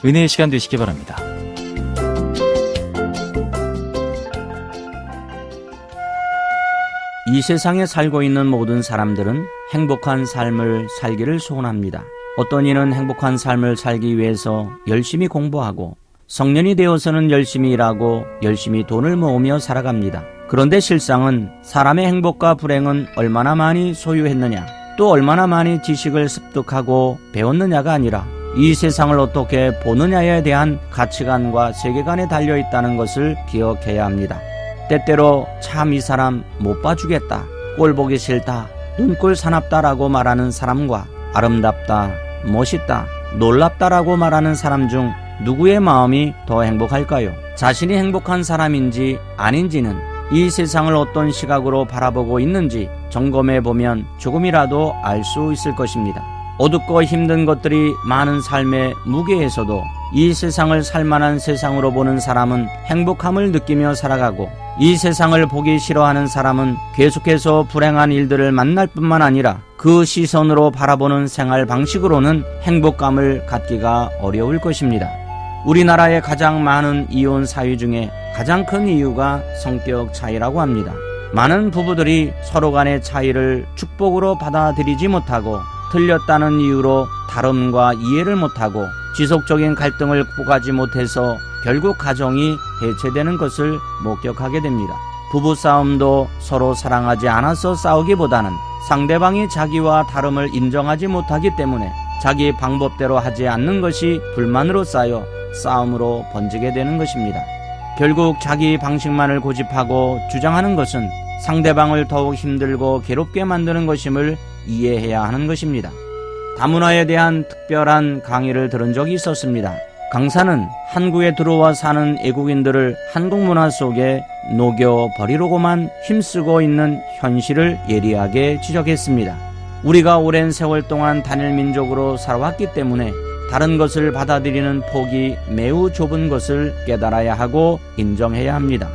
은혜의 시간 되시기 바랍니다. 이 세상에 살고 있는 모든 사람들은 행복한 삶을 살기를 소원합니다. 어떤 이는 행복한 삶을 살기 위해서 열심히 공부하고 성년이 되어서는 열심히 일하고 열심히 돈을 모으며 살아갑니다. 그런데 실상은 사람의 행복과 불행은 얼마나 많이 소유했느냐, 또 얼마나 많이 지식을 습득하고 배웠느냐가 아니라 이 세상을 어떻게 보느냐에 대한 가치관과 세계관에 달려있다는 것을 기억해야 합니다. 때때로 참 이 사람 못 봐주겠다, 꼴 보기 싫다, 눈꼴 사납다라고 말하는 사람과 아름답다, 멋있다, 놀랍다라고 말하는 사람 중 누구의 마음이 더 행복할까요? 자신이 행복한 사람인지 아닌지는 이 세상을 어떤 시각으로 바라보고 있는지 점검해 보면 조금이라도 알 수 있을 것입니다. 어둡고 힘든 것들이 많은 삶의 무게에서도 이 세상을 살만한 세상으로 보는 사람은 행복함을 느끼며 살아가고, 이 세상을 보기 싫어하는 사람은 계속해서 불행한 일들을 만날 뿐만 아니라 그 시선으로 바라보는 생활 방식으로는 행복감을 갖기가 어려울 것입니다. 우리나라의 가장 많은 이혼 사유 중에 가장 큰 이유가 성격 차이라고 합니다. 많은 부부들이 서로 간의 차이를 축복으로 받아들이지 못하고 틀렸다는 이유로 다름과 이해를 못하고 지속적인 갈등을 극복하지 못해서 결국 가정이 해체되는 것을 목격하게 됩니다. 부부싸움도 서로 사랑하지 않아서 싸우기보다는 상대방이 자기와 다름을 인정하지 못하기 때문에 자기 방법대로 하지 않는 것이 불만으로 쌓여 싸움으로 번지게 되는 것입니다. 결국 자기 방식만을 고집하고 주장하는 것은 상대방을 더욱 힘들고 괴롭게 만드는 것임을 이해해야 하는 것입니다. 다문화에 대한 특별한 강의를 들은 적이 있었습니다. 강사는 한국에 들어와 사는 외국인들을 한국 문화 속에 녹여버리려고만 힘쓰고 있는 현실을 예리하게 지적했습니다. 우리가 오랜 세월 동안 단일 민족으로 살아왔기 때문에 다른 것을 받아들이는 폭이 매우 좁은 것을 깨달아야 하고 인정해야 합니다.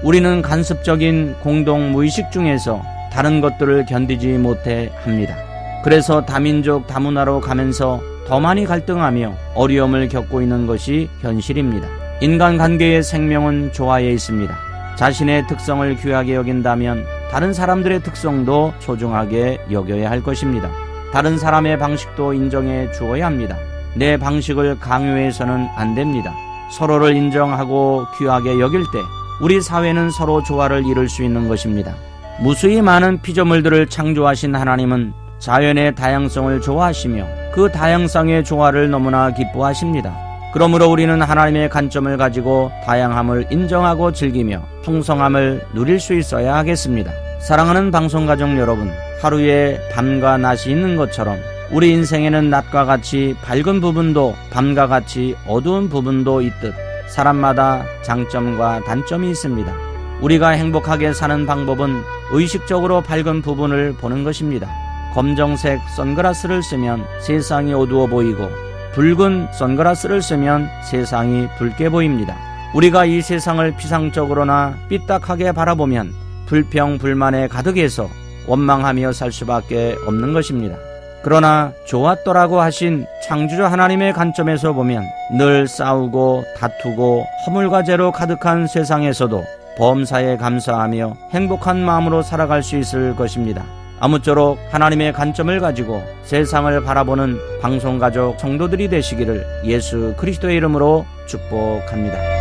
우리는 간섭적인 공동 무의식 중에서 다른 것들을 견디지 못해 합니다. 그래서 다민족 다문화로 가면서 더 많이 갈등하며 어려움을 겪고 있는 것이 현실입니다. 인간관계의 생명은 조화에 있습니다. 자신의 특성을 귀하게 여긴다면 다른 사람들의 특성도 소중하게 여겨야 할 것입니다. 다른 사람의 방식도 인정해 주어야 합니다. 내 방식을 강요해서는 안 됩니다. 서로를 인정하고 귀하게 여길 때 우리 사회는 서로 조화를 이룰 수 있는 것입니다. 무수히 많은 피조물들을 창조하신 하나님은 자연의 다양성을 좋아하시며 그 다양성의 조화를 너무나 기뻐하십니다. 그러므로 우리는 하나님의 관점을 가지고 다양함을 인정하고 즐기며 풍성함을 누릴 수 있어야 하겠습니다. 사랑하는 방송가족 여러분, 하루에 밤과 낮이 있는 것처럼 우리 인생에는 낮과 같이 밝은 부분도 밤과 같이 어두운 부분도 있듯 사람마다 장점과 단점이 있습니다. 우리가 행복하게 사는 방법은 의식적으로 밝은 부분을 보는 것입니다. 검정색 선글라스를 쓰면 세상이 어두워 보이고 붉은 선글라스를 쓰면 세상이 붉게 보입니다. 우리가 이 세상을 피상적으로나 삐딱하게 바라보면 불평 불만에 가득해서 원망하며 살 수밖에 없는 것입니다. 그러나 좋았더라고 하신 창조주 하나님의 관점에서 보면 늘 싸우고 다투고 허물과제로 가득한 세상에서도 범사에 감사하며 행복한 마음으로 살아갈 수 있을 것입니다. 아무쪼록 하나님의 관점을 가지고 세상을 바라보는 방송가족 성도들이 되시기를 예수 그리스도의 이름으로 축복합니다.